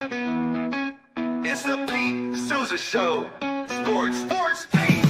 It's the Pete Sousa Show. Sports, Pete.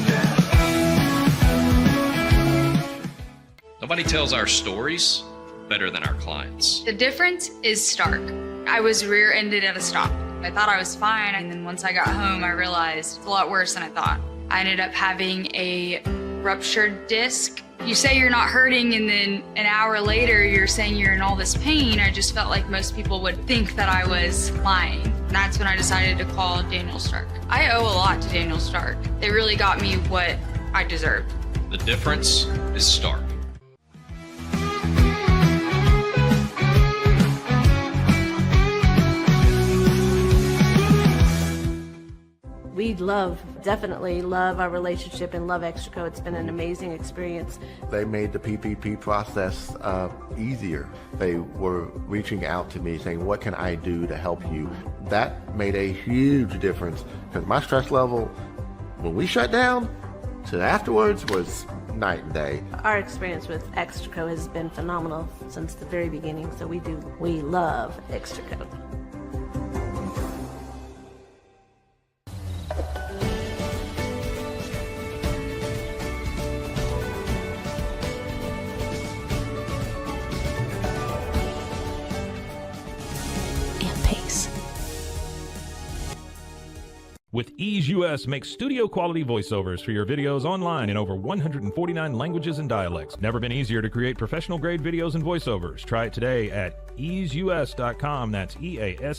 Nobody tells our stories better than our clients. The difference is stark. I was rear-ended at a stop. I thought I was fine, and then once I got home, I realized it's a lot worse than I thought. I ended up having a ruptured disc. You say you're not hurting, and then an hour later, you're saying you're in all this pain. I just felt like most people would think that I was lying. And that's when I decided to call Daniel Stark. I owe a lot to Daniel Stark. They really got me what I deserved. The difference is stark. We definitely love our relationship and love Extraco. It's been an amazing experience. They made the PPP process easier. They were reaching out to me saying, what can I do to help you? That made a huge difference because my stress level, when we shut down, to afterwards was night and day. Our experience with Extraco has been phenomenal since the very beginning, so we love Extraco. With Ease US makes studio quality voiceovers for your videos online in over 149 languages and dialects. Never been easier to create professional grade videos and voiceovers. Try it today at easeus.com. That's EASEUS.com.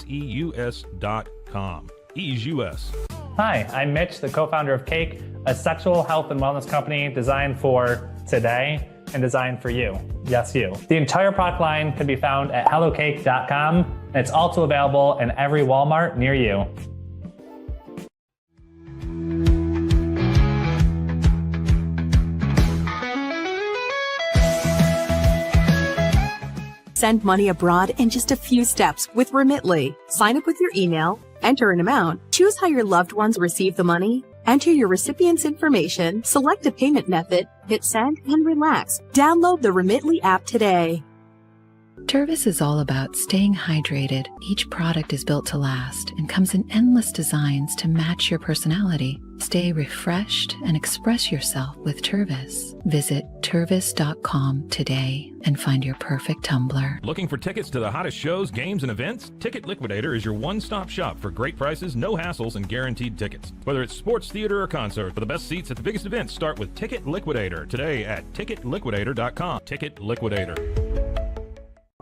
Ease US. Hi, I'm Mitch, the co-founder of Cake, a sexual health and wellness company designed for today and designed for you. Yes, you. The entire product line can be found at hellocake.com, and it's also available in every Walmart near you. Send money abroad in just a few steps with Remitly. Sign up with your email, enter an amount, choose how your loved ones receive the money, enter your recipient's information, select a payment method, hit send, and relax. Download the Remitly app today. Tervis is all about staying hydrated. Each product is built to last and comes in endless designs to match your personality. Stay refreshed and express yourself with Tervis. Visit tervis.com today and find your perfect tumbler. Looking for tickets to the hottest shows, games, and events? Ticket Liquidator is your one-stop shop for great prices, no hassles, and guaranteed tickets. Whether it's sports, theater, or concert, for the best seats at the biggest events, start with Ticket Liquidator today at ticketliquidator.com. Ticket Liquidator.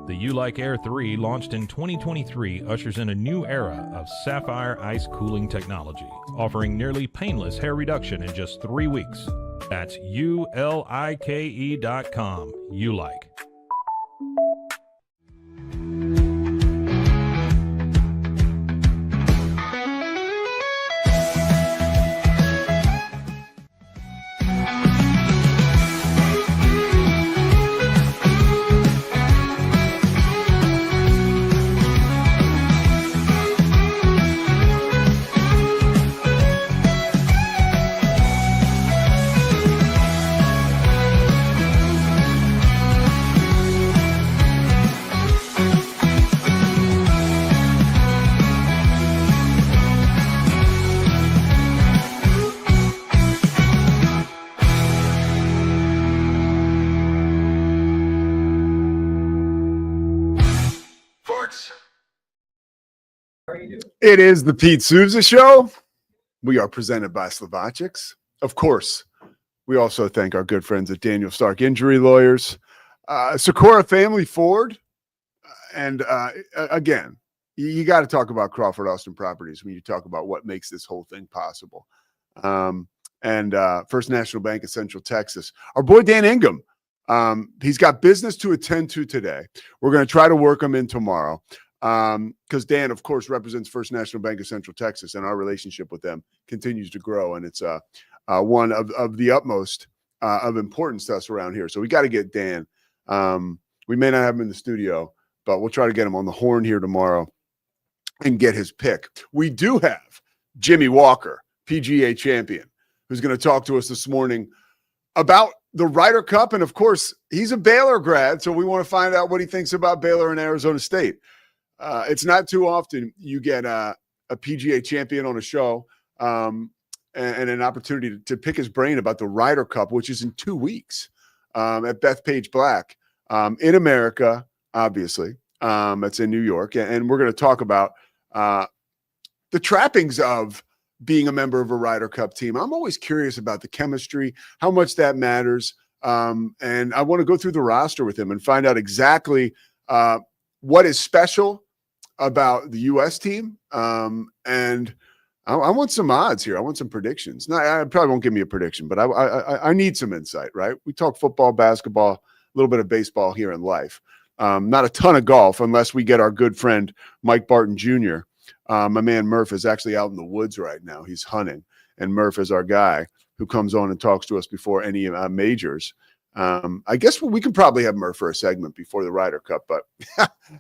The You Like Air 3, launched in 2023, ushers in a new era of sapphire ice cooling technology, offering nearly painless hair reduction in just 3 weeks. That's ULIKE.com. You Like. It is the Pete Sousa Show. We are presented by Slovacics. Of course, we also thank our good friends at Daniel Stark Injury Lawyers, Socorro Family Ford, and again, you got to talk about Crawford Austin Properties when you talk about what makes this whole thing possible. And First National Bank of Central Texas. Our boy Dan Ingham, he's got business to attend to today. We're going to try to work him in tomorrow. Because Dan, of course, represents First National Bank of Central Texas, and our relationship with them continues to grow, and it's one of the utmost of importance to us around here. So we got to get Dan. We may not have him in the studio, but we'll try to get him on the horn here tomorrow and get his pick. We do have Jimmy Walker, PGA champion, who's going to talk to us this morning about the Ryder Cup, and of course, he's a Baylor grad, so we want to find out what he thinks about Baylor and Arizona State. It's not too often you get a PGA champion on a show and an opportunity to pick his brain about the Ryder Cup, which is in 2 weeks at Bethpage Black in America, obviously. It's in New York. And we're going to talk about the trappings of being a member of a Ryder Cup team. I'm always curious about the chemistry, how much that matters. And I want to go through the roster with him and find out exactly what is special about the U.S. team. And I want some odds here. I want some predictions. No, I probably won't give me a prediction, but I need some insight, right? We talk football, basketball, a little bit of baseball here in life. Not a ton of golf unless we get our good friend Mike Barton Jr. My man Murph is actually out in the woods right now. He's hunting, and Murph is our guy who comes on and talks to us before any majors. I guess we can probably have Murph for a segment before the Ryder Cup, but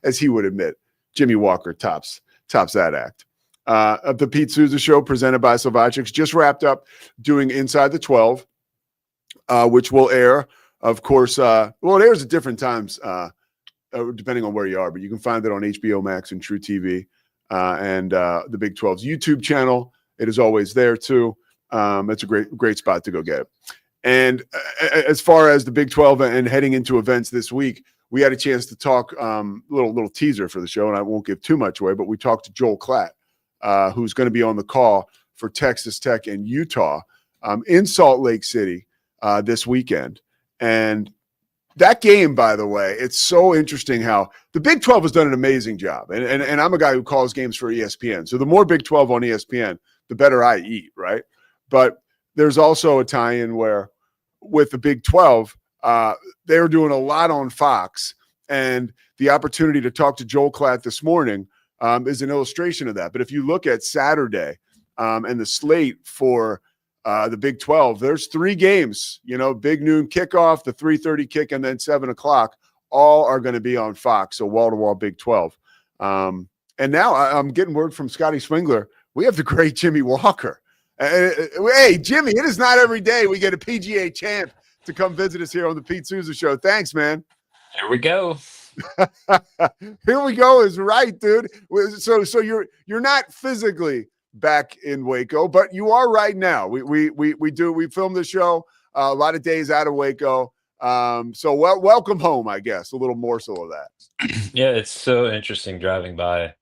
as he would admit, Jimmy Walker tops that act. Of the Pete Sousa Show, presented by Slovacics, just wrapped up doing Inside the 12, which will air, of course. It airs at different times, depending on where you are, but you can find it on HBO Max and True TV and the Big 12's YouTube channel. It is always there too. It's a great spot to go get it. And as far as the Big 12 and heading into events this week, we had a chance to talk, little teaser for the show, and I won't give too much away, but we talked to Joel Klatt, who's going to be on the call for Texas Tech and Utah in Salt Lake City this weekend. And that game, by the way, it's so interesting how the Big 12 has done an amazing job. And I'm a guy who calls games for ESPN. So the more Big 12 on ESPN, the better I eat, right? But there's also a tie-in where with the Big 12, they were doing a lot on Fox. And the opportunity to talk to Joel Klatt this morning is an illustration of that. But if you look at Saturday and the slate for the Big 12, there's 3 games, big noon kickoff, the 3:30 kick, and then 7 o'clock. All are going to be on Fox, so wall-to-wall Big 12. And now I'm getting word from Scotty Swingler. We have the great Jimmy Walker. Hey, Jimmy, it is not every day we get a PGA champ to come visit us here on the Pete Sousa Show. Thanks, man. Here we go. Here we go is right, dude. So you're not physically back in Waco, but you are right now. We film the show a lot of days out of Waco. So welcome home, I guess. A little morsel of that. Yeah, it's so interesting driving by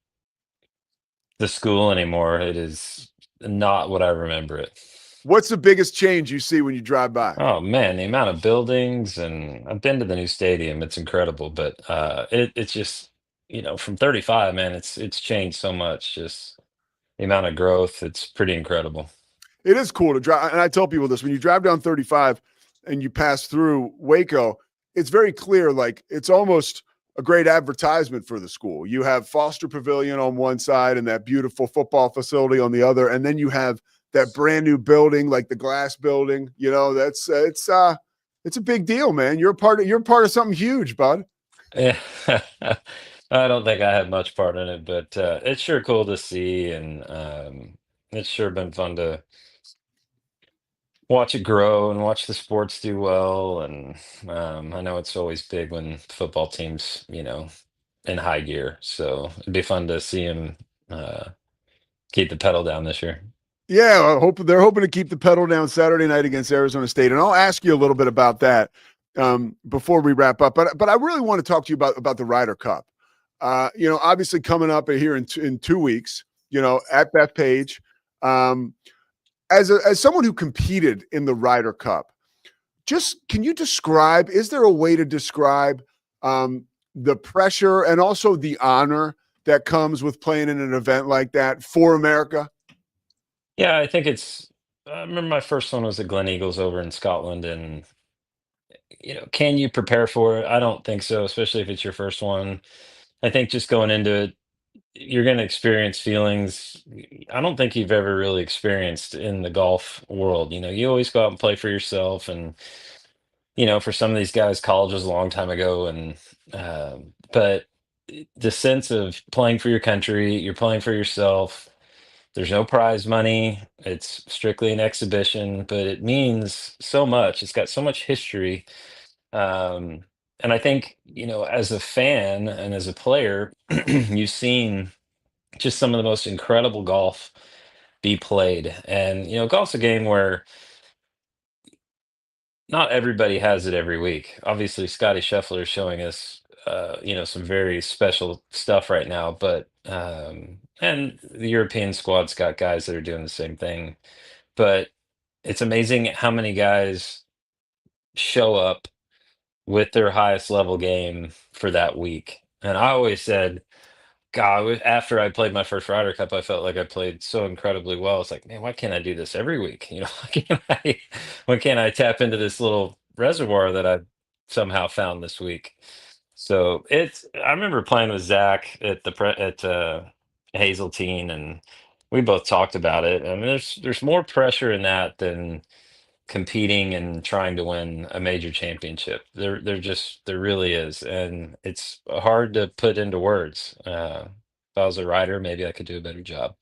the school anymore. It is not what I remember it. What's the biggest change you see when you drive by? Oh man, the amount of buildings, and I've been to the new stadium. It's incredible, but it's just from 35, man, it's changed so much. Just the amount of growth, it's pretty incredible. It is cool to drive, and I tell people this: when you drive down 35 and you pass through Waco, it's very clear. Like it's almost a great advertisement for the school. You have Foster Pavilion on one side and that beautiful football facility on the other, and then you have that brand new building, like the glass building. That's it's a big deal, man. You're part of something huge, bud. Yeah. I don't think I had much part in it, but it's sure cool to see, and it's sure been fun to watch it grow and watch the sports do well. And I know it's always big when football teams, in high gear. So it'd be fun to see them keep the pedal down this year. Yeah, they're hoping to keep the pedal down Saturday night against Arizona State, and I'll ask you a little bit about that before we wrap up. But I really want to talk to you about the Ryder Cup. Obviously coming up here in 2 weeks. At Bethpage. As someone who competed in the Ryder Cup, can you describe? Is there a way to describe the pressure and also the honor that comes with playing in an event like that for America? Yeah, I think I remember my first one was the Glen Eagles over in Scotland, and can you prepare for it? I don't think so, especially if it's your first one. I think just going into it, you're going to experience feelings I don't think you've ever really experienced in the golf world. You always go out and play for yourself, and for some of these guys, college was a long time ago, and but the sense of playing for your country, you're playing for yourself. There's no prize money. It's strictly an exhibition, but it means so much. It's got so much history. Um, And I think, as a fan and as a player, you've seen just some of the most incredible golf be played. And, golf's a game where not everybody has it every week. Obviously, Scotty Scheffler is showing us, some very special stuff right now. But and the European squad's got guys that are doing the same thing. But it's amazing how many guys show up with their highest level game for that week. And I always said, God, after I played my first Ryder Cup, I felt like I played so incredibly well. It's like, man, why can't I do this every week? Why can't I tap into this little reservoir that I somehow found this week? So I remember playing with Zach at Hazeltine, and we both talked about it. I mean, there's more pressure in that than competing and trying to win a major championship. There really is, and it's hard to put into words. If I was a writer, maybe I could do a better job.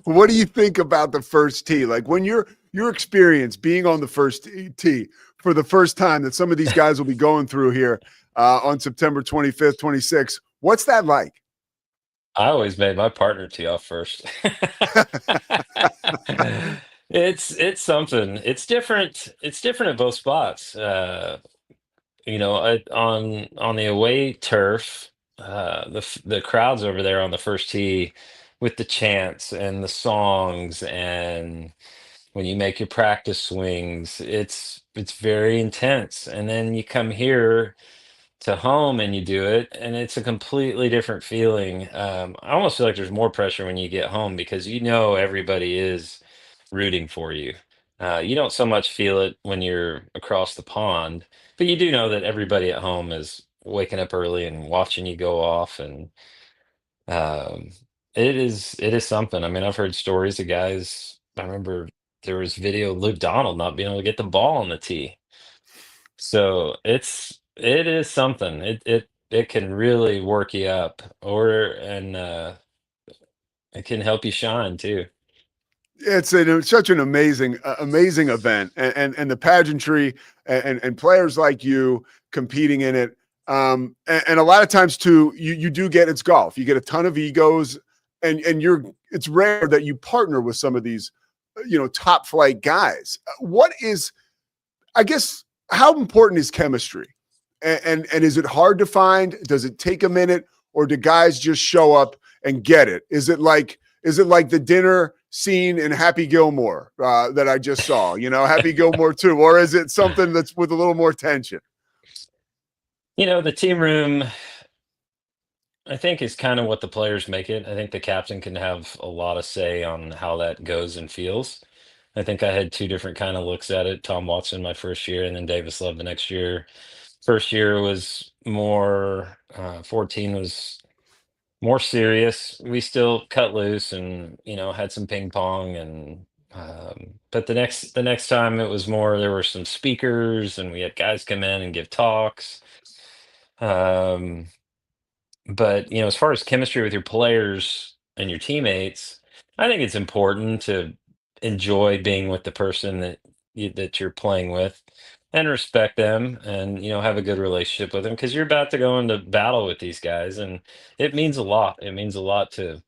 What do you think about the first tee? Like when your experience being on the first tee for the first time that some of these guys will be going through here on September 25th, 26th. What's that like? I always made my partner tee off first. It's something. It's different. It's different at both spots. On the away turf, the crowds over there on the first tee with the chants and the songs, and when you make your practice swings, it's very intense. And then you come here to home and you do it, and it's a completely different feeling. I almost feel like there's more pressure when you get home because everybody is rooting for you. You don't so much feel it when you're across the pond, but you do know that everybody at home is waking up early and watching you go off, and um, it is something. I mean, I've heard stories of guys. I remember there was video of Luke Donald not being able to get the ball on the tee. So it is something. It can really work you up, and it can help you shine too. It's such an amazing event, and the pageantry and players like you competing in it. And a lot of times too, you do get it's golf. You get a ton of egos, and it's rare that you partner with some of these, top flight guys. What is, I guess, how important is chemistry? And is it hard to find? Does it take a minute, or do guys just show up and get it? Is it like the dinner scene in Happy Gilmore that I just saw? Happy Gilmore 2, or is it something that's with a little more tension? The team room, I think, is kind of what the players make it. I think the captain can have a lot of say on how that goes and feels. I think I had two different kind of looks at it. Tom Watson my first year, and then Davis Love the next year. First year was more, 14 was more serious. We still cut loose and, had some ping pong, and but the next time it was more, there were some speakers and we had guys come in and give talks. Um, but as far as chemistry with your players and your teammates, I think it's important to enjoy being with the person that you're playing with, and respect them, and have a good relationship with them, because you're about to go into battle with these guys, and it means a lot. It means a lot to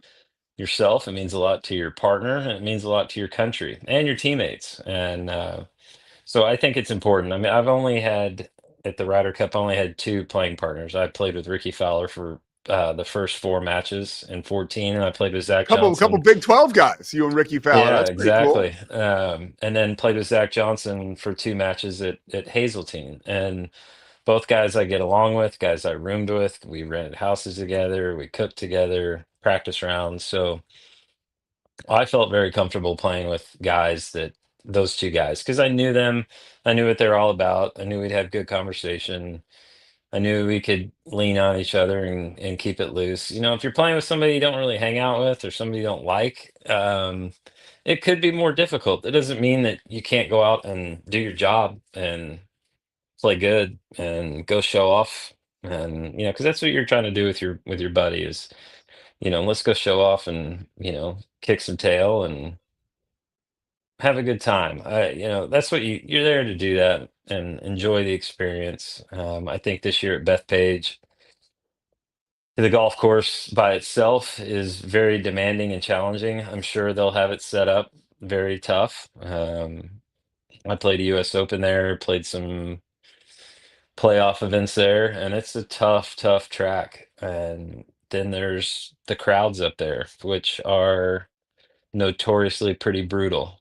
yourself. It means a lot to your partner, and it means a lot to your country and your teammates. And so I think it's important. I mean, I've only had at the Ryder Cup, I only had two playing partners. I played with Ricky Fowler for the first four matches in 14, and I played with Zach Couple Johnson. Big 12 guys, you and Ricky Fowler. Yeah, That's pretty cool. exactly. And then played with Zach Johnson for two matches at Hazeltine. And both guys I get along with, guys I roomed with. We rented houses together, we cooked together, practice rounds. So I felt very comfortable playing with those two guys, because I knew them. I knew what they're all about. I knew we'd have good conversation. I knew we could lean on each other and keep it loose. If you're playing with somebody you don't really hang out with, or somebody you don't like, it could be more difficult. It doesn't mean that you can't go out and do your job and play good and go show off. And because that's what you're trying to do with your buddy is, let's go show off and kick some tail and have a good time. That's what you're there to do that. and enjoy the experience. I think this year at Bethpage, the golf course by itself is very demanding and challenging. I'm sure they'll have it set up very tough. I played a U.S. Open there, played some playoff events there, and it's a tough, tough track. And then there's the crowds up there, which are notoriously pretty brutal.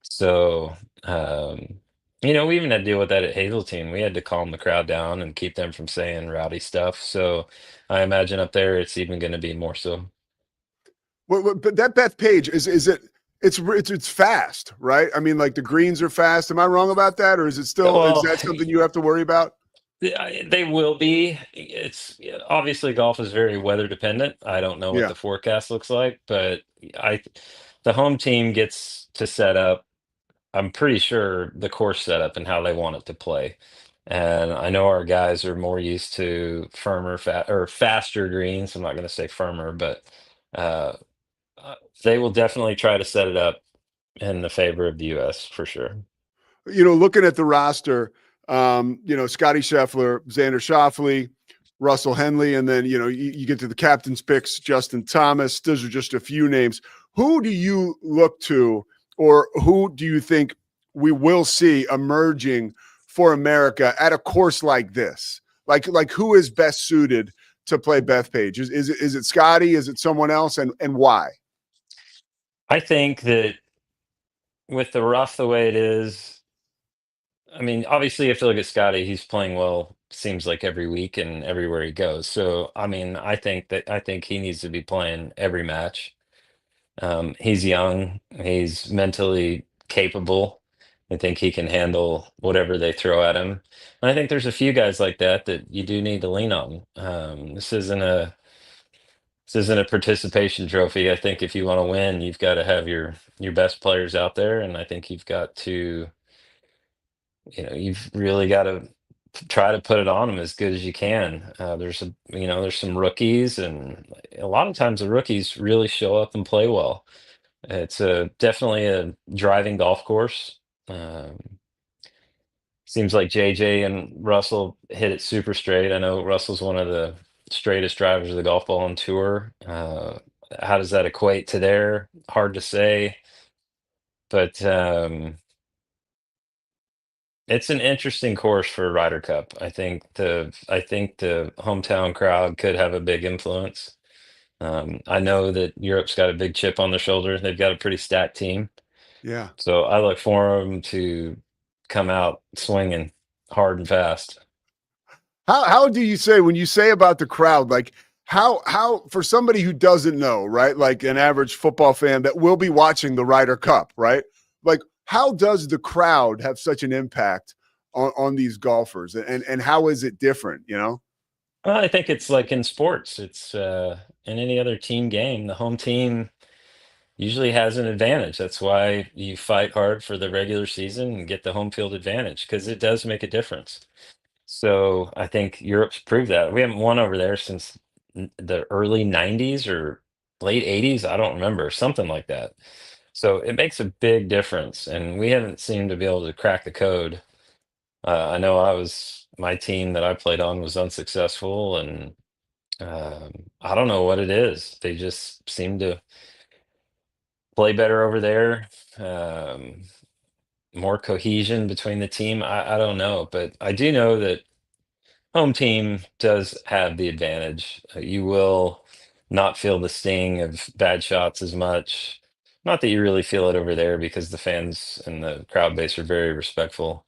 So, we even had to deal with that at Hazeltine. We had to calm the crowd down and keep them from saying rowdy stuff. So, I imagine up there it's even going to be more so. But that Bethpage is it? It's fast, right? I mean, like the greens are fast. Am I wrong about that, or is it still? Well, Is that something you have to worry about? they will be. It's obviously golf is very weather dependent. I don't know what Yeah. the forecast looks like, but I, the home team gets to set up. I'm pretty sure the course setup and how they want it to play. And I know our guys are more used to firmer, or faster greens. I'm not going to say firmer, but uh, they will definitely try to set it up in the favor of the U.S. for sure. Looking at the roster, Scotty Scheffler, Xander Schauffele, Russell Henley, and then, you get to the captain's picks, Justin Thomas. Those are just a few names. Who do you look to, or who do you think we will see emerging for America at a course like this? Like who is best suited to play Bethpage? Is it Scotty? Is it someone else? And why? I think that with the rough the way it is, I mean, obviously you have to look at Scotty. He's playing well, seems like every week and everywhere he goes. So, I mean, I think he needs to be playing every match. He's young, he's mentally capable. I think he can handle whatever they throw at him. And I think there's a few guys like that you do need to lean on. This isn't a participation trophy. I think if you want to win, you've got to have your best players out there, and I think you've got to, you've really got to try to put it on them as good as you can. There's some rookies, and a lot of times the rookies really show up and play well. It's definitely a driving golf course. Seems like JJ and Russell hit it super straight. I know Russell's one of the straightest drivers of the golf ball on tour. How does that equate to there? Hard to say, but it's an interesting course for Ryder Cup. I think the hometown crowd could have a big influence. I know that Europe's got a big chip on their shoulder. They've got a pretty stacked team. Yeah. So I look for them to come out swinging hard and fast. How do you say, when you say about the crowd, like how for somebody who doesn't know, right? Like an average football fan that will be watching the Ryder Cup, right? Like how does the crowd have such an impact on these golfers, and how is it different, Well, I think it's like in sports. It's in any other team game, the home team usually has an advantage. That's why you fight hard for the regular season and get the home field advantage, because it does make a difference. So I think Europe's proved that. We haven't won over there since the early 90s or late 80s. I don't remember, something like that. So it makes a big difference. And we haven't seemed to be able to crack the code. I know my team that I played on was unsuccessful. And I don't know what it is. They just seem to play better over there. More cohesion between the team. I don't know, but I do know that home team does have the advantage. You will not feel the sting of bad shots as much. Not that you really feel it over there, because the fans and the crowd base are very respectful,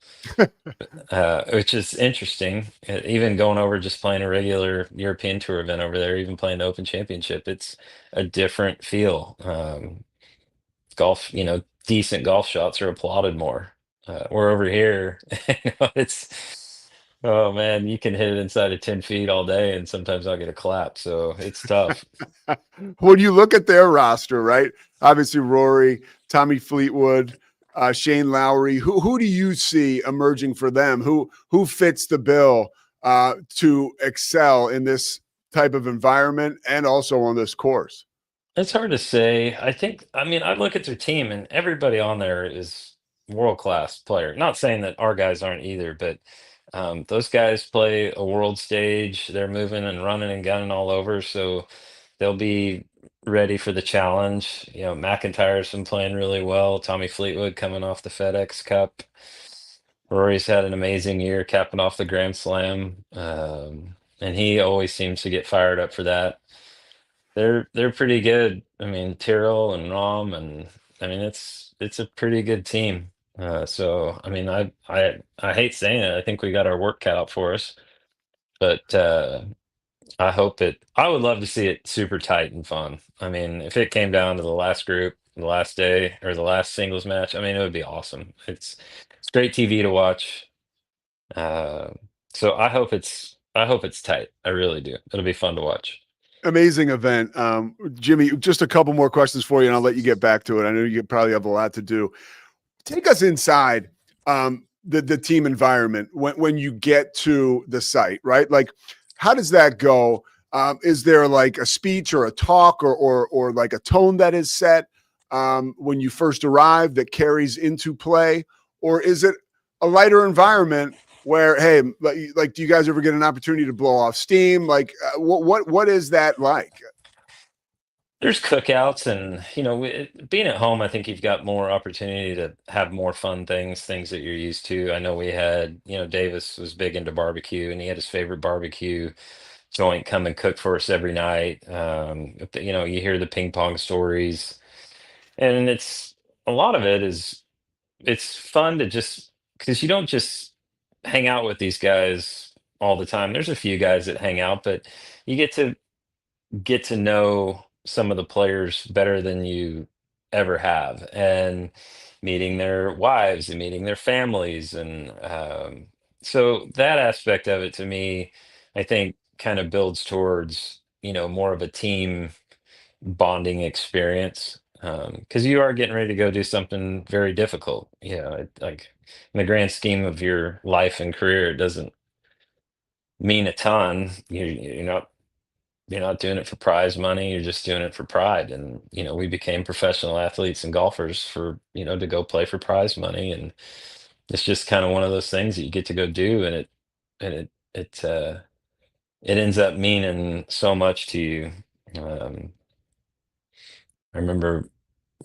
which is interesting. Even going over just playing a regular European Tour event over there, even playing the Open Championship, it's a different feel. Golf, decent golf shots are applauded more. We're over here, oh man, you can hit it inside of 10 feet all day, and sometimes I'll get a clap. So it's tough. When you look at their roster, right? Obviously, Rory, Tommy Fleetwood, Shane Lowry. Who do you see emerging for them? Who fits the bill to excel in this type of environment and also on this course? It's hard to say. I mean, I look at their team, and everybody on there is world-class player. Not saying that our guys aren't either, but those guys play a world stage. They're moving and running and gunning all over, so they'll be ready for the challenge. McIntyre's been playing really well. Tommy Fleetwood coming off the FedEx Cup. Rory's had an amazing year capping off the Grand Slam. And he always seems to get fired up for that. They're pretty good. I mean, Tyrrell and Rom, and I mean it's a pretty good team. So I mean, I hate saying it. I think we got our work cut out for us, but I would love to see it super tight and fun. I mean, if it came down to the last group, the last day, or the last singles match, I mean, it would be awesome. It's great TV to watch. Uh, so I hope it's tight. I really do. It'll be fun to watch. Amazing event. Jimmy, just a couple more questions for you, and I'll let you get back to it. I know you probably have a lot to do. Take us inside the team environment when you get to the site, right? Like, how does that go? Is there like a speech or a talk or like a tone that is set when you first arrive that carries into play? Or is it a lighter environment where, hey, like, do you guys ever get an opportunity to blow off steam? Like, what is that like? There's cookouts, and being at home, I think you've got more opportunity to have more fun things that you're used to. I know we had, Davis was big into barbecue, and he had his favorite barbecue joint come and cook for us every night. You hear the ping pong stories, and it's a lot of it is it's fun to just because you don't just hang out with these guys all the time. There's a few guys that hang out, but you get to know some of the players better than you ever have, and meeting their wives and meeting their families, and so that aspect of it to me, I think, kind of builds towards more of a team bonding experience, because you are getting ready to go do something very difficult. Like in the grand scheme of your life and career, it doesn't mean a ton. You're not doing it for prize money. You're just doing it for pride. And we became professional athletes and golfers for to go play for prize money, and it's just kind of one of those things that you get to go do, and it ends up meaning so much to you. Um, I remember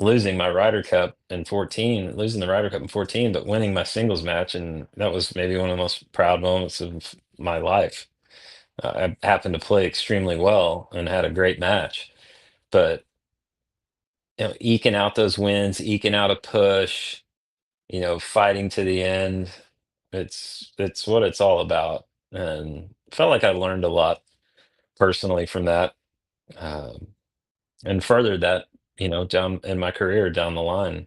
losing my Ryder Cup in 14, losing the Ryder Cup in 14, but winning my singles match, and that was maybe one of the most proud moments of my life. I happened to play extremely well and had a great match, but eking out those wins, eking out a push, fighting to the end. It's what it's all about, and felt like I learned a lot personally from that, um, and furthered that, down in my career down the line.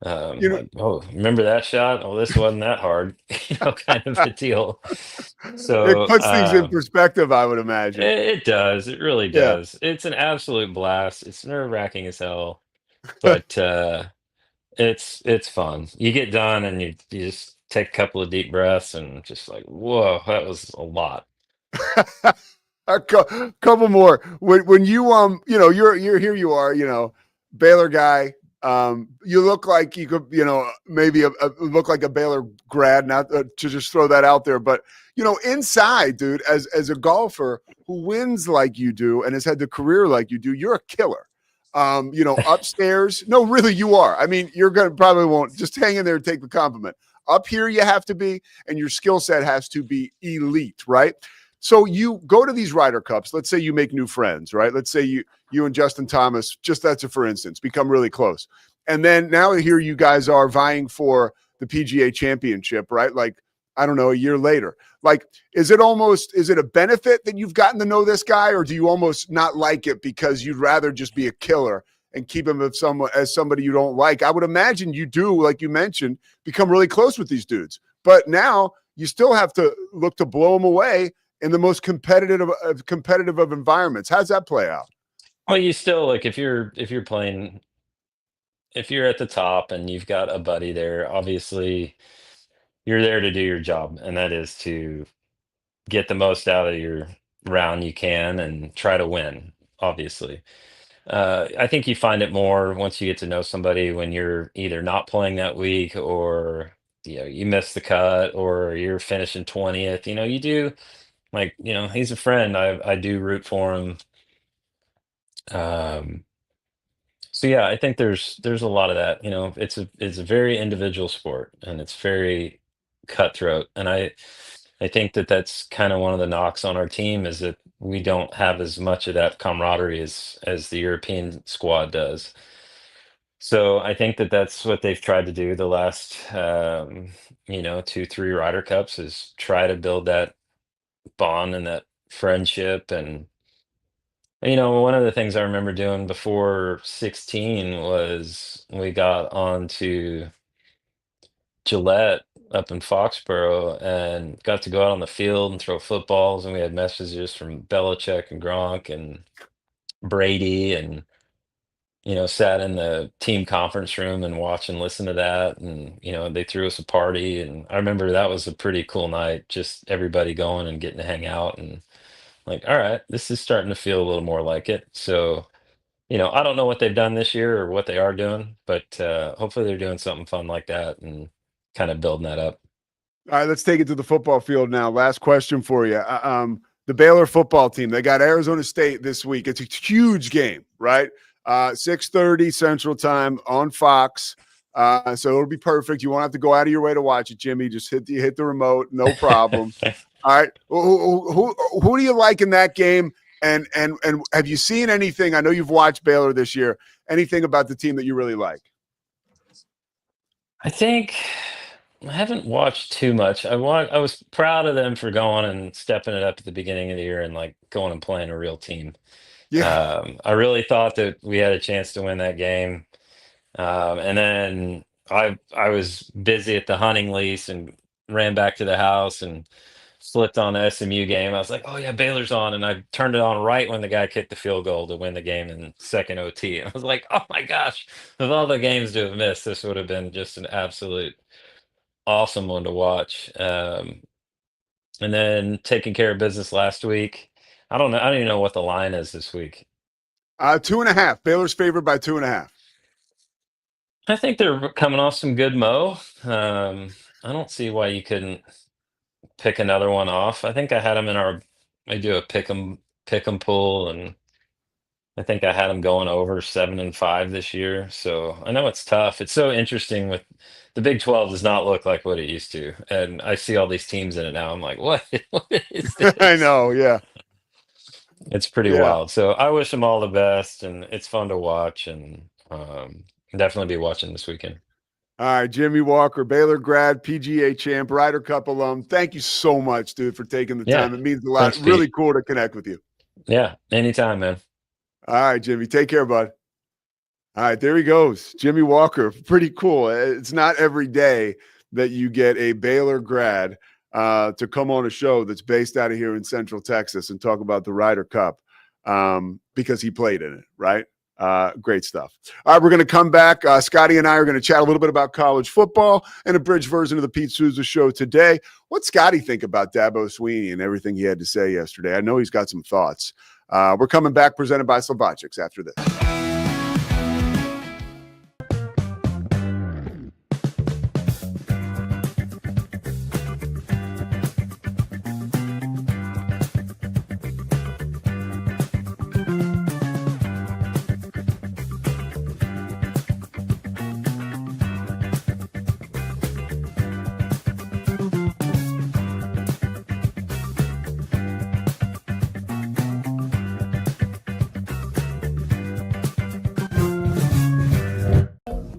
Like, oh, remember that shot? Oh, this wasn't that hard, kind of a deal. It So puts things in perspective, I would imagine. it does. It really Yeah. does. It's an absolute blast. It's nerve-wracking as hell, but it's fun. You get done and you just take a couple of deep breaths and just like, whoa, that was a lot. Couple more. When you you're here, you are, Baylor guy. You look like you could, maybe look like a Baylor grad. Not to just throw that out there, but inside, dude, as a golfer who wins like you do and has had the career like you do, you're a killer. Upstairs, no, really, you are. I mean, you're gonna probably won't just hang in there and take the compliment. Up here, you have to be, and your skill set has to be elite, right? So you go to these Ryder Cups. Let's say you make new friends, right? Let's say you and Justin Thomas, just that's a for instance, become really close. And then now here you guys are vying for the PGA championship, right? Like, I don't know, a year later. Like, is it a benefit that you've gotten to know this guy, or do you almost not like it because you'd rather just be a killer and keep him as somebody you don't like? I would imagine you do, like you mentioned, become really close with these dudes. But now you still have to look to blow them away in the most competitive of environments. How's that play out? Well, you still like if you're playing, if you're at the top and you've got a buddy there, obviously you're there to do your job, and that is to get the most out of your round you can and try to win, obviously. I think you find it more once you get to know somebody when you're either not playing that week or you miss the cut or you're finishing 20th. You do like he's a friend. I do root for him. Um, so yeah, I think there's a lot of that. It's a very individual sport and it's very cutthroat. And I think that that's kind of one of the knocks on our team is that we don't have as much of that camaraderie as the European squad does. So I think that that's what they've tried to do the last, 2, 3 Ryder Cups is try to build that bond and that friendship. And, one of the things I remember doing before 16 was we got on to Gillette up in Foxborough and got to go out on the field and throw footballs. And we had messages from Belichick and Gronk and Brady and sat in the team conference room and watch and listen to that. And, they threw us a party. And I remember that was a pretty cool night, just everybody going and getting to hang out. And like, all right, this is starting to feel a little more like it. So, I don't know what they've done this year or what they are doing, but hopefully they're doing something fun like that and kind of building that up. All right, let's take it to the football field now. Last question for you. The Baylor football team, they got Arizona State this week. It's a huge game, right? 6:30 Central Time on Fox. So it'll be perfect. You won't have to go out of your way to watch it, Jimmy. Just hit the remote, no problem. All right. Who do you like in that game? And have you seen anything? I know you've watched Baylor this year. Anything about the team that you really like? I think I haven't watched too much. I was proud of them for going and stepping it up at the beginning of the year and like going and playing a real team. Yeah. I really thought that we had a chance to win that game. And then I was busy at the hunting lease and ran back to the house and flipped on the SMU game. I was like, oh yeah, Baylor's on. And I turned it on right when the guy kicked the field goal to win the game in second OT. And I was like, oh my gosh, of all the games to have missed, this would have been just an absolute awesome one to watch. And then taking care of business last week. I don't know. I don't even know what the line is this week. 2.5. Baylor's favored by 2.5. I think they're coming off some good mo. I don't see why you couldn't pick another one off. I think I had them I do a pick 'em pool, and I think I had them going over 7-5 this year. So I know it's tough. It's so interesting with the Big 12 does not look like what it used to. And I see all these teams in it now. I'm like, what? What is this? I know. Yeah. It's pretty wild. So I wish them all the best, and it's fun to watch, and definitely be watching this weekend. All right, Jimmy Walker, Baylor grad, PGA champ, Ryder Cup alum. Thank you so much, dude, for taking the time. It means a lot. Thanks, really Pete. cool to connect with you. Yeah, anytime, man. All right, Jimmy. Take care, bud. All right, there he goes. Jimmy Walker. Pretty cool. It's not every day that you get a Baylor grad to come on a show that's based out of here in Central Texas and talk about the Ryder Cup because he played in it, right? Great stuff. All right, we're going to come back. Scotty and I are going to chat a little bit about college football and a bridge version of the Pete Sousa show today. What's Scotty think about Dabo Swinney and everything he had to say yesterday? I know he's got some thoughts. We're coming back, presented by Slovakics after this.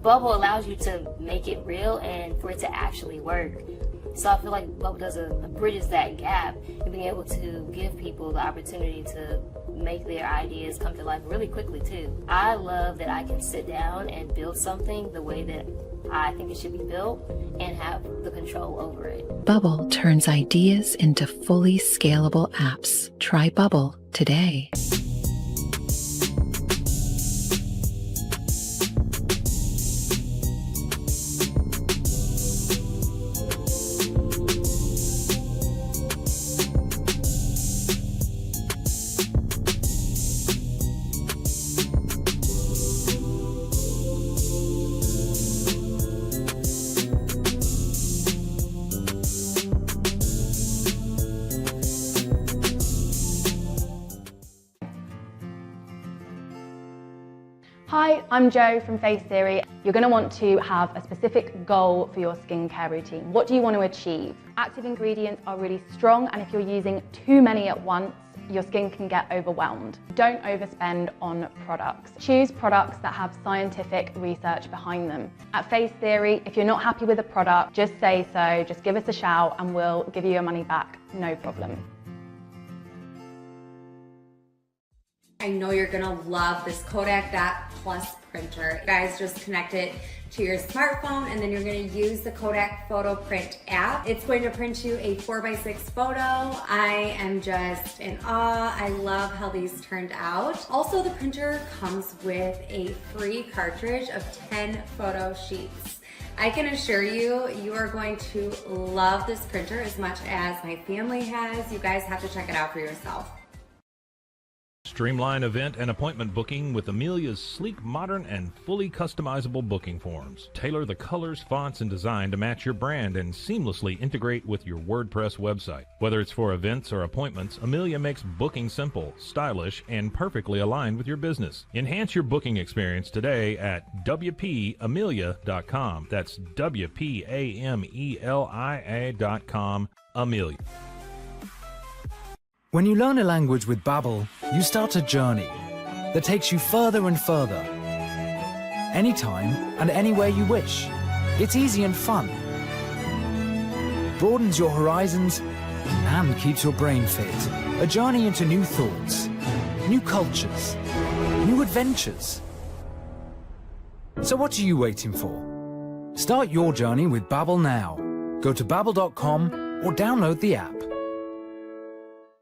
Bubble allows you to make it real and for it to actually work. So I feel like Bubble bridges that gap and being able to give people the opportunity to make their ideas come to life really quickly too. I love that I can sit down and build something the way that I think it should be built and have the control over it. Bubble turns ideas into fully scalable apps. Try Bubble today. Hi, I'm Jo from Face Theory. You're going to want to have a specific goal for your skincare routine. What do you want to achieve? Active ingredients are really strong, and if you're using too many at once, your skin can get overwhelmed. Don't overspend on products. Choose products that have scientific research behind them. At Face Theory, if you're not happy with a product, just say so, just give us a shout and we'll give you your money back, no problem. I know you're gonna love this Kodak Dot Plus printer. You guys just connect it to your smartphone and then you're gonna use the Kodak Photo Print app. It's going to print you a 4x6 photo. I am just in awe. I love how these turned out. Also, the printer comes with a free cartridge of 10 photo sheets. I can assure you, you are going to love this printer as much as my family has. You guys have to check it out for yourself. Streamline event and appointment booking with Amelia's sleek, modern, and fully customizable booking forms. Tailor the colors, fonts, and design to match your brand and seamlessly integrate with your WordPress website. Whether it's for events or appointments, Amelia makes booking simple, stylish, and perfectly aligned with your business. Enhance your booking experience today at WPAmelia.com. That's WPAMELIA.com. Amelia. When you learn a language with Babbel, you start a journey that takes you further and further. Anytime and anywhere you wish. It's easy and fun. Broadens your horizons and keeps your brain fit. A journey into new thoughts, new cultures, new adventures. So what are you waiting for? Start your journey with Babbel now. Go to babbel.com or download the app.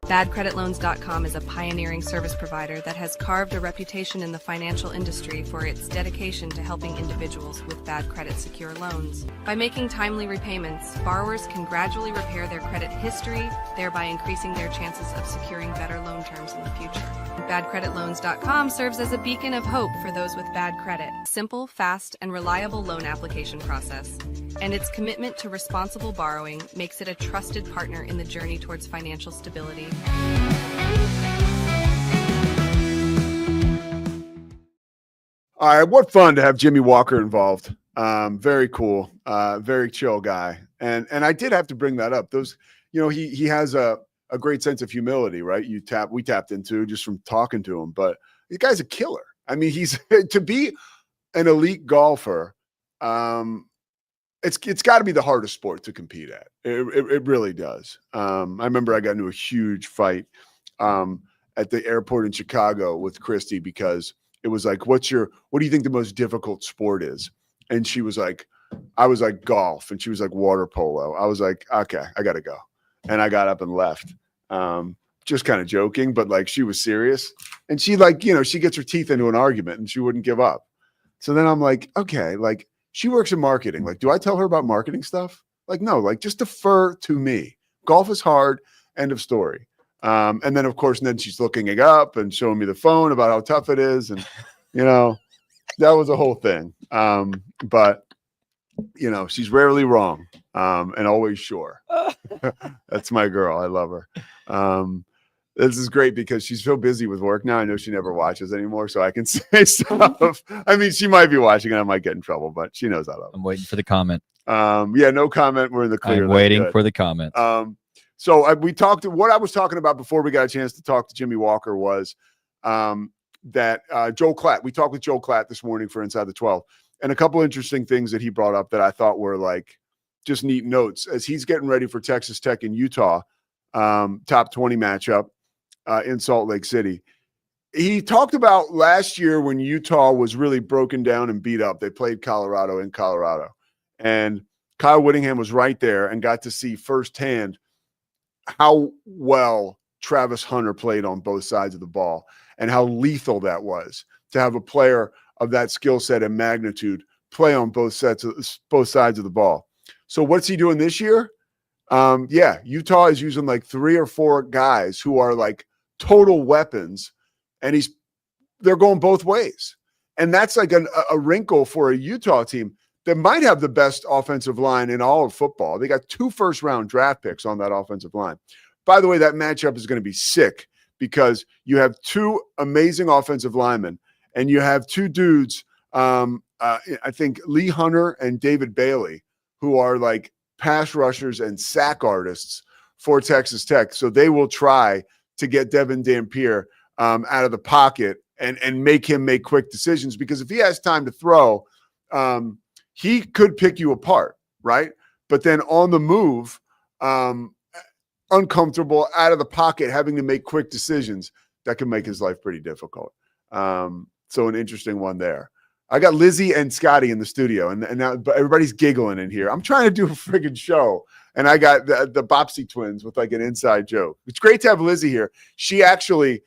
BadCreditLoans.com is a pioneering service provider that has carved a reputation in the financial industry for its dedication to helping individuals with bad credit secure loans. By making timely repayments, borrowers can gradually repair their credit history, thereby increasing their chances of securing better loan terms in the future. BadCreditLoans.com serves as a beacon of hope for those with bad credit. Simple, fast, and reliable loan application process. And its commitment to responsible borrowing makes it a trusted partner in the journey towards financial stability. All right, what fun to have Jimmy Walker involved. Very cool, very chill guy. And I did have to bring that up. Those, he has a great sense of humility, right? We tapped into just from talking to him, but the guy's a killer. I mean, he's to be an elite golfer. It's got to be the hardest sport to compete at. It really does. I remember I got into a huge fight at the airport in Chicago with Christy because it was like, what do you think the most difficult sport is? And she was like, I was like golf, and she was like water polo. I was like, okay, I got to go. And I got up and left. Just kind of joking, but like she was serious. And she she gets her teeth into an argument and she wouldn't give up. So then I'm like, okay, like, she works in marketing. Like, do I tell her about marketing stuff? Like, no, like just defer to me. Golf is hard. End of story. And then of course, then she's looking it up and showing me the phone about how tough it is. And, that was a whole thing. But she's rarely wrong and always sure. That's my girl. I love her. This is great because she's so busy with work now. I know she never watches anymore, so I can say stuff. I mean, she might be watching and I might get in trouble, but she knows I love her. I'm waiting for the comment. Yeah, no comment. We're in the clear. I'm waiting for the comment. So we talked. What I was talking about before we got a chance to talk to Jimmy Walker was that Joel Klatt. We talked with Joel Klatt this morning for Inside the 12, and a couple interesting things that he brought up that I thought were like just neat notes as he's getting ready for Texas Tech and Utah top 20 matchup in Salt Lake City. He talked about last year when Utah was really broken down and beat up. They played Colorado in Colorado, and Kyle Whittingham was right there and got to see firsthand how well Travis Hunter played on both sides of the ball and how lethal that was to have a player of that skill set and magnitude play on both sides of the ball. So what's he doing this year? Utah is using like 3 or 4 guys who are like total weapons, and they're going both ways. And that's like a wrinkle for a Utah team that might have the best offensive line in all of football. They got 2 first-round draft picks on that offensive line. By the way, that matchup is going to be sick because you have 2 amazing offensive linemen, and you have two dudes, I think Lee Hunter and David Bailey, who are like pass rushers and sack artists for Texas Tech. So they will try to get Devin Dampier out of the pocket and make him make quick decisions, because if he has time to throw, he could pick you apart, right? But then on the move, uncomfortable, out of the pocket, having to make quick decisions, that can make his life pretty difficult. So an interesting one there. I got Lizzie and Scotty in the studio, and now everybody's giggling in here. I'm trying to do a friggin' show, and I got the Bopsy twins with like an inside joke. It's great to have Lizzie here. She actually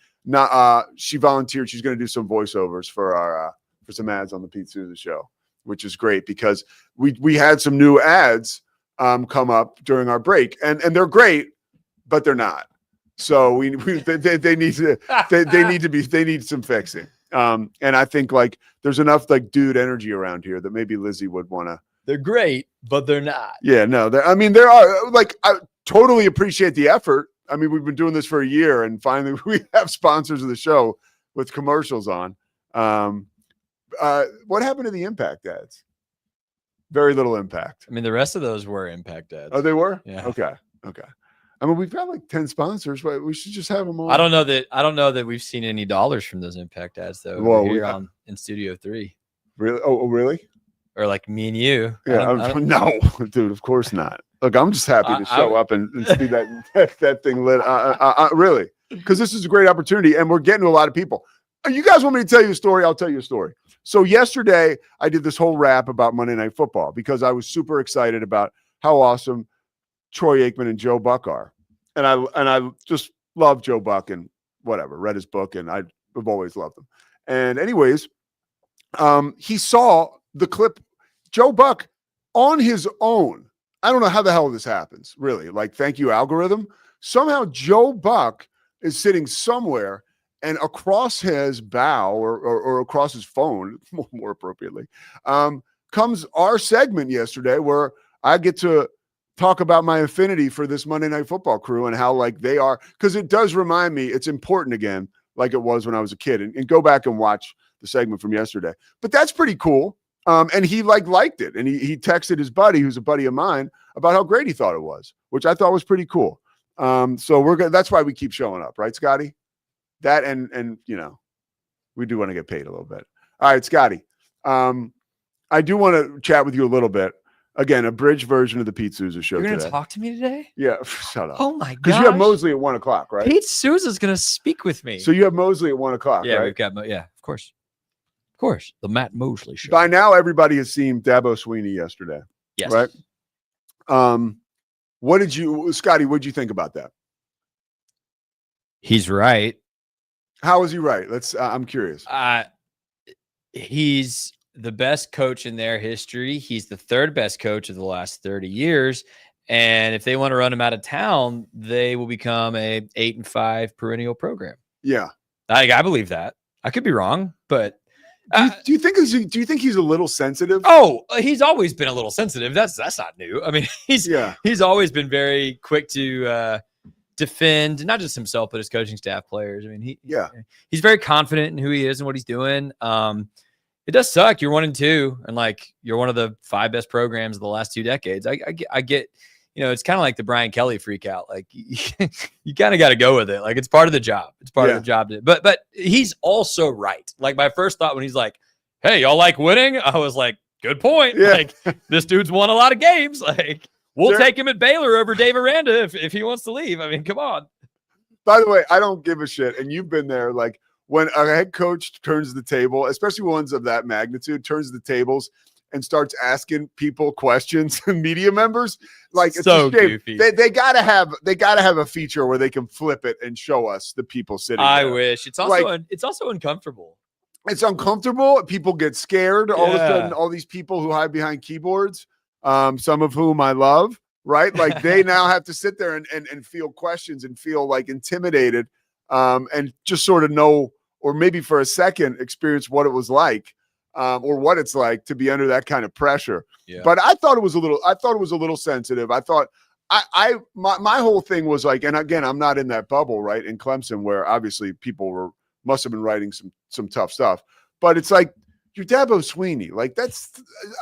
she volunteered. She's going to do some voiceovers for our for some ads on the Pete Sousa show, which is great because we had some new ads come up during our break, and they're great, but they're not. So they need some fixing. And I think like there's enough like dude energy around here that maybe Lizzie would want to. They're great, but they're not. Yeah, no. There are like, I totally appreciate the effort. I mean, we've been doing this for a year, and finally we have sponsors of the show with commercials on. What happened to the impact ads? Very little impact. I mean, the rest of those were impact ads. Oh, they were? Yeah. Okay. I mean, we've got like 10 sponsors, but we should just have them all. I don't know that we've seen any dollars from those impact ads though. Well, here in Studio 3. Really? Oh, really? Or like me and you. Yeah. No, dude, of course not. Look, I'm just happy to show up and see that thing lit. Really, because this is a great opportunity, and we're getting to a lot of people. You guys want me to tell you a story? I'll tell you a story. So yesterday, I did this whole rap about Monday Night Football because I was super excited about how awesome Troy Aikman and Joe Buck are. And I just love Joe Buck and whatever, read his book, and I've always loved him. And anyways, he saw the clip, Joe Buck on his own. I don't know how the hell this happens, really. Like, thank you, algorithm. Somehow Joe Buck is sitting somewhere, and across his bow or across his phone, more appropriately, comes our segment yesterday where I get to talk about my affinity for this Monday Night Football crew and how like they are, because it does remind me it's important again, like it was when I was a kid. And go back and watch the segment from yesterday. But that's pretty cool. And he liked it, and he texted his buddy, who's a buddy of mine, about how great he thought it was, which I thought was pretty cool. So that's why we keep showing up, right, Scotty? That and you know, we do want to get paid a little bit. All right, Scotty. I do want to chat with you a little bit. Again, a bridge version of the Pete Sousa show. You're today. going to talk to me today? Yeah, shut up. Oh my god! Because you have Mosley at 1 o'clock, right? Pete Sousa's going to speak with me. So you have Mosley at 1 o'clock, yeah, right? we've got of course, the Matt Mosley show. By now, everybody has seen Dabo Swinney yesterday. Yes. Right. Scotty? What did you think about that? He's right. How is he right? I'm curious. He's the best coach in their history. He's the third best coach of the last 30 years. And if they want to run him out of town, they will become a 8-5 perennial program. Yeah. I believe that. I could be wrong, but do you think he's a little sensitive? Oh, he's always been a little sensitive. That's not new. I mean, he's always been very quick to defend not just himself, but his coaching staff, players. I mean, he's very confident in who he is and what he's doing. It does suck. You're 1-2, and like you're one of the 5 best programs of the last 2 decades. I get, it's kind of like the Brian Kelly freak out. Like you kind of got to go with it. Like it's part of the job. It's part of the job. But he's also right. Like my first thought when he's like, "Hey, y'all like winning?" I was like, "Good point." Yeah. Like this dude's won a lot of games. Like we'll take him at Baylor over Dave Aranda if he wants to leave. I mean, come on. By the way, I don't give a shit. And you've been there. Like when a head coach turns the table, especially ones of that magnitude, turns the tables and starts asking people questions, media members, like it's so a shame. Goofy. They gotta have a feature where they can flip it and show us the people sitting there. I wish. It's also uncomfortable. It's uncomfortable. People get scared. All of a sudden, all these people who hide behind keyboards, some of whom I love, right? Like they now have to sit there and field questions and feel like intimidated, and just sort of know, or maybe for a second experience what it was like, or what it's like to be under that kind of pressure. Yeah. But I thought it was a little sensitive. I thought my whole thing was like, and again, I'm not in that bubble, right? In Clemson, where obviously people must have been writing some tough stuff. but it's like you're Dabo Swinney. Like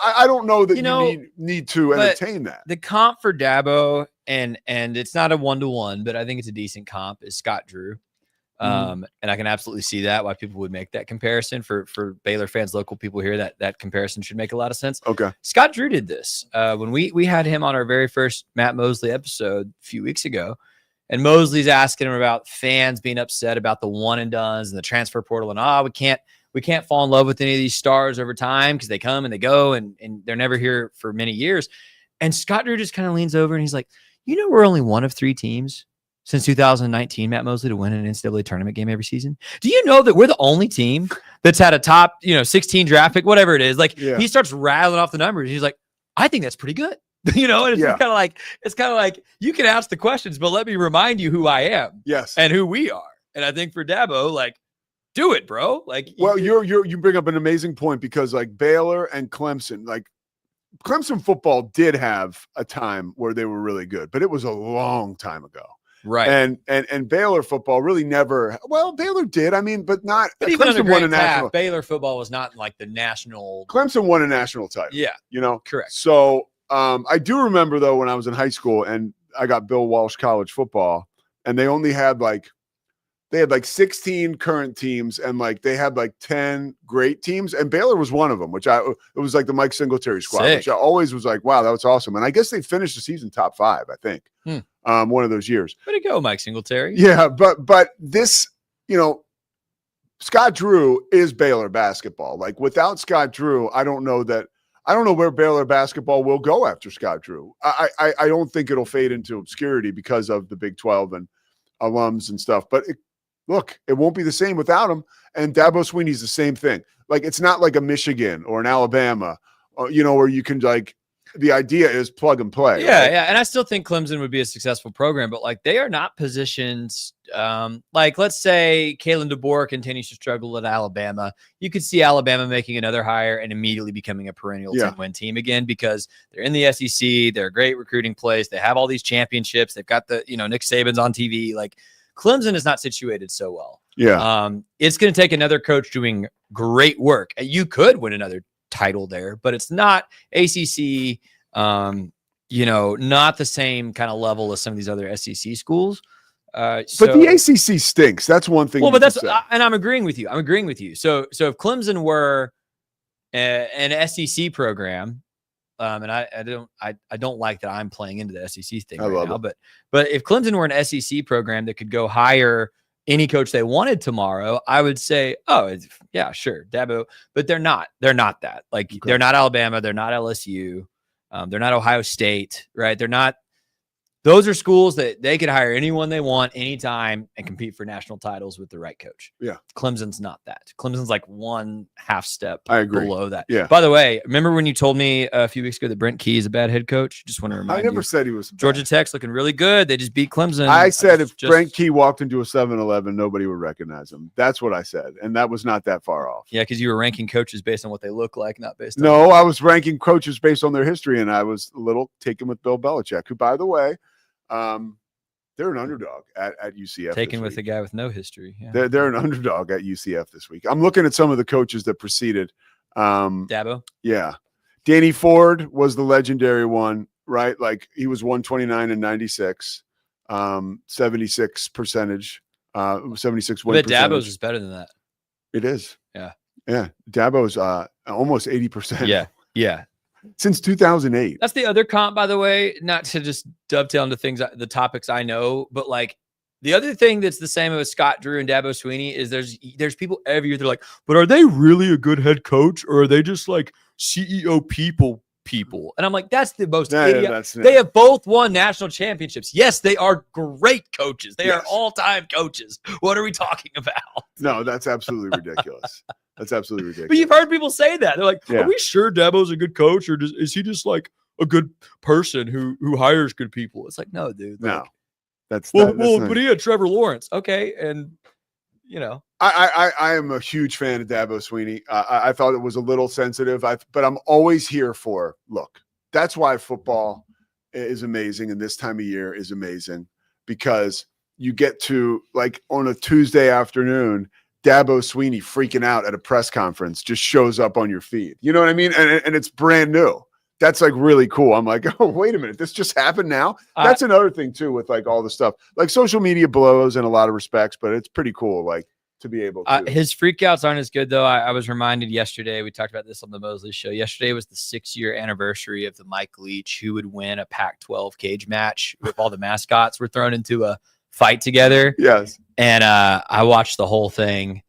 I don't know that you need to entertain that. The comp for Dabo, and it's not a 1-to-1, but I think it's a decent comp, is Scott Drew. And I can absolutely see that why people would make that comparison for Baylor fans, local people here, that comparison should make a lot of sense. Okay. Scott Drew did this when we had him on our very first Matt Mosley episode a few weeks ago. And Mosley's asking him about fans being upset about the one and dones and the transfer portal. And we can't fall in love with any of these stars over time because they come and they go and they're never here for many years. And Scott Drew just kind of leans over and he's like, we're only one of 3 teams since 2019, Matt Mosley, to win an NCAA tournament game every season. Do you know that we're the only team that's had a top, 16 draft pick, whatever it is? Like he starts rattling off the numbers. He's like, I think that's pretty good. And it's kind of like you can ask the questions, but let me remind you who I am. Yes. And who we are. And I think for Dabo, like, do it, bro. Like, well, you bring up an amazing point because like Baylor and Clemson, like Clemson football did have a time where they were really good, but it was a long time ago. Right. And Baylor football really never, well, Baylor did. I mean, but not. But even Clemson under won a Grant national. Taft, Baylor football was not like the national. Clemson won a national title. Yeah. Correct. So I do remember though when I was in high school and I got Bill Walsh college football, and they only had like 16 current teams and like they had like 10 great teams, and Baylor was one of them, it was like the Mike Singletary squad, Sick. which I always was like, wow, that was awesome. And I guess they finished the season top 5, I think. One of those years. Way to go, Mike Singletary. Yeah, but this, Scott Drew is Baylor basketball. Like without Scott Drew, I don't know where Baylor basketball will go after Scott Drew. I don't think it'll fade into obscurity because of the Big 12 and alums and stuff. But look, it won't be the same without him. And Dabo Swinney's the same thing. Like it's not like a Michigan or an Alabama, where you can like. The idea is plug and play. Yeah, right? yeah. And I still think Clemson would be a successful program, but like they are not positioned. Like let's say Kalen DeBoer continues to struggle at Alabama. You could see Alabama making another hire and immediately becoming a perennial 10-win team again because they're in the SEC. They're a great recruiting place. They have all these championships. They've got the, Nick Saban's on TV. Like Clemson is not situated so well. Yeah. It's going to take another coach doing great work. You could win another title there, but it's not ACC, not the same kind of level as some of these other SEC schools. But the ACC stinks. That's one thing. Well, but and I'm agreeing with you. So if Clemson were an SEC program, and I don't like that I'm playing into the SEC thing right now, but if Clemson were an SEC program that could go hire any coach they wanted tomorrow, I would say, yeah, sure, Dabo. But they're not. They're not that. Like they're not Alabama. They're not LSU. They're not Ohio State. Right? They're not. Those are schools that they could hire anyone they want, anytime, and compete for national titles with the right coach. Yeah. Clemson's not that. Clemson's like 1/2 step below that. Yeah. By the way, remember when you told me a few weeks ago that Brent Key is a bad head coach? Just want to remind you. I never said he was. Georgia Tech's looking really good. They just beat Clemson. I said if Brent Key walked into a 7-Eleven, nobody would recognize him. That's what I said. And that was not that far off. Yeah, because you were ranking coaches based on what they look like, not based on. No, I was ranking coaches based on their history, and I was a little taken with Bill Belichick, who, by the way, they're an underdog at UCF. Taken with a guy with no history. Yeah. They're an underdog at UCF this week. I'm looking at some of the coaches that preceded. Dabo. Yeah. Danny Ford was the legendary one, right? Like he was 129 and 96, 76 percentage, 76 win But percentage. Dabo's is better than that. It is. Yeah. Yeah. Dabo's almost 80%. Yeah. Yeah. Since 2008. That's the other comp, by the way, not to just dovetail into the topics I know, but like the other thing that's the same with Scott Drew and Dabo Swinney is there's people every year. They're like, but are they really a good head coach, or are they just like CEO people? And I'm like, that's the most idiot. They have both won national championships. Yes, they are great coaches. They are all-time coaches. What are we talking about? No, that's absolutely ridiculous. That's absolutely ridiculous. But you've heard people say that. They're like, Yeah. are we sure Dabo's a good coach, or is he just like a good person who hires good people? It's like, no, dude. No. Like, That's well, not- but he had Trevor Lawrence. Okay. And, I am a huge fan of Dabo Swinney. I thought it was a little sensitive, but I'm always here for, look, that's why football is amazing. And this time of year is amazing because you get to, like, on a Tuesday afternoon Dabo Swinney freaking out at a press conference just shows up on your feed. You know what I mean? And it's brand new. That's like really cool. I'm like, oh, wait a minute. This just happened now. That's another thing too, with like all the stuff, like social media blows in a lot of respects, but it's pretty cool. Like to be able to. His freakouts aren't as good though. I was reminded yesterday, we talked about this on the Mosley show. Yesterday was the 6-year anniversary of the Mike Leach, who would win a Pac-12 cage match with all the mascots were thrown into a fight together. Yes. And I watched the whole thing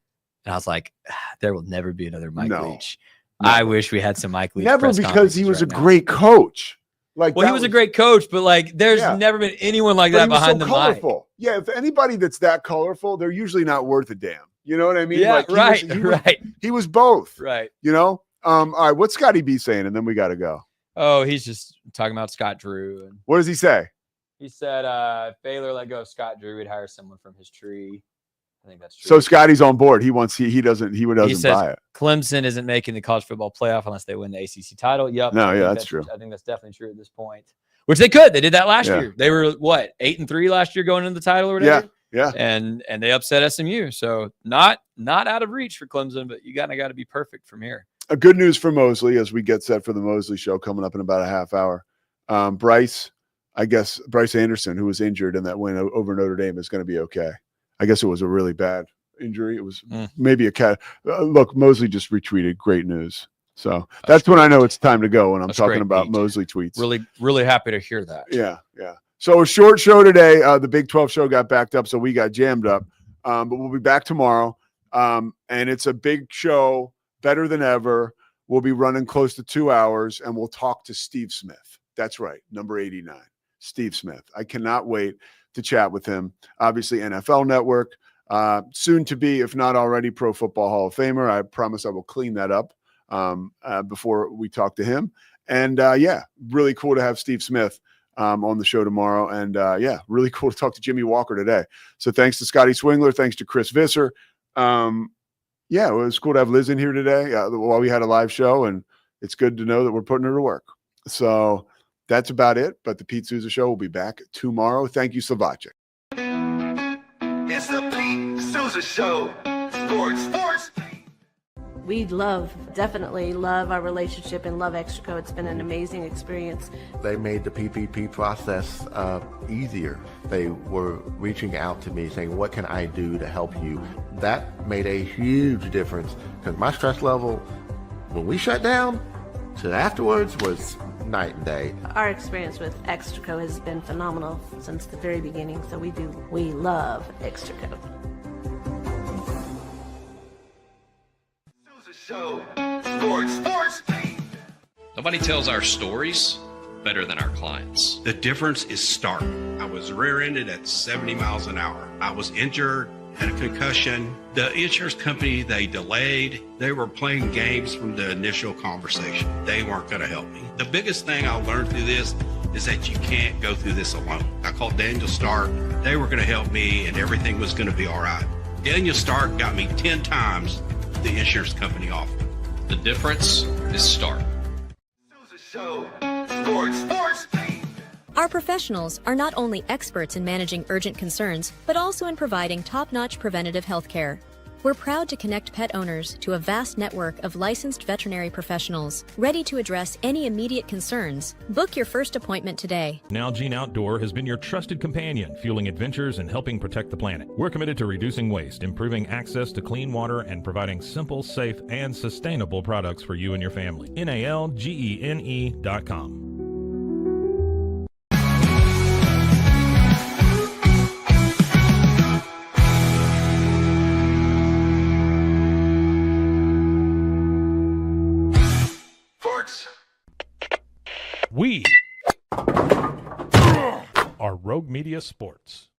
and I was like, there will never be another Mike Leach. Never. I wish we had some Mike Leach. Never, because he was a great coach. Like, well, he was a great coach, but like, there's never been anyone like that behind the mic. Yeah, if anybody that's that colorful, they're usually not worth a damn. You know what I mean? Yeah, like, he was both. Right. You know? All right, what's Scotty B saying? And then we got to go. Oh, he's just talking about Scott Drew. And what does he say? he said, if Baylor let go of Scott Drew, we'd hire someone from his tree. I think that's true. So Scotty's on board. He doesn't says buy it. Clemson isn't making the college football playoff unless they win the ACC title. Yep. No, yeah, that's true. I think that's definitely true at this point. Which they could. They did that last Yeah. year. They were what, 8-3 last year going into the title or whatever. Yeah. And they upset SMU. So not out of reach for Clemson, but you got to be perfect from here. Good news for Mosley as we get set for the Mosley show coming up in about a half hour. Bryce Anderson, who was injured in that win over Notre Dame, is going to be okay. I guess it was a really bad injury. It was maybe a cat. Look, Mosley just retweeted. Great news. So that's when I know it's time to go when I'm talking about Mosley tweets. Really, really happy to hear that. Yeah. So a short show today. The Big 12 show got backed up, so we got jammed up. But we'll be back tomorrow. And it's a big show, better than ever. We'll be running close to 2 hours, and we'll talk to Steve Smith. That's right, number 89, Steve Smith. I cannot wait to chat with him. Obviously, NFL Network, soon to be, if not already, Pro Football Hall of Famer. I promise I will clean that up before we talk to him. And really cool to have Steve Smith on the show tomorrow. And really cool to talk to Jimmy Walker today. So thanks to Scotty Swingler. Thanks to Chris Visser. It was cool to have Liz in here today while we had a live show. And it's good to know that we're putting her to work. So that's about it. But the Pete Sousa Show will be back tomorrow. Thank you, Slovacic. It's the Pete Sousa Show. Sports. We definitely love our relationship and love Extraco. It's been an amazing experience. They made the PPP process easier. They were reaching out to me saying, what can I do to help you? That made a huge difference because my stress level, when we shut down, to afterwards was night and day. Our experience with Extraco has been phenomenal since the very beginning. So we love Extraco. Show. Sports. Nobody tells our stories better than our clients. The difference is stark. I was rear-ended at 70 miles an hour. I was injured, had a concussion. The insurance company, they delayed. They were playing games from the initial conversation. They weren't going to help me. The biggest thing I learned through this is that you can't go through this alone. I called Daniel Stark. They were going to help me and everything was going to be all right. Daniel Stark got me 10 times the insurance company offered. The difference is stark. Show. Sports. Our professionals are not only experts in managing urgent concerns, but also in providing top-notch preventative health care. We're proud to connect pet owners to a vast network of licensed veterinary professionals, ready to address any immediate concerns. Book your first appointment today. Nalgene Outdoor has been your trusted companion, fueling adventures and helping protect the planet. We're committed to reducing waste, improving access to clean water, and providing simple, safe, and sustainable products for you and your family. NALGENE.com. We are Rogue Media Sports.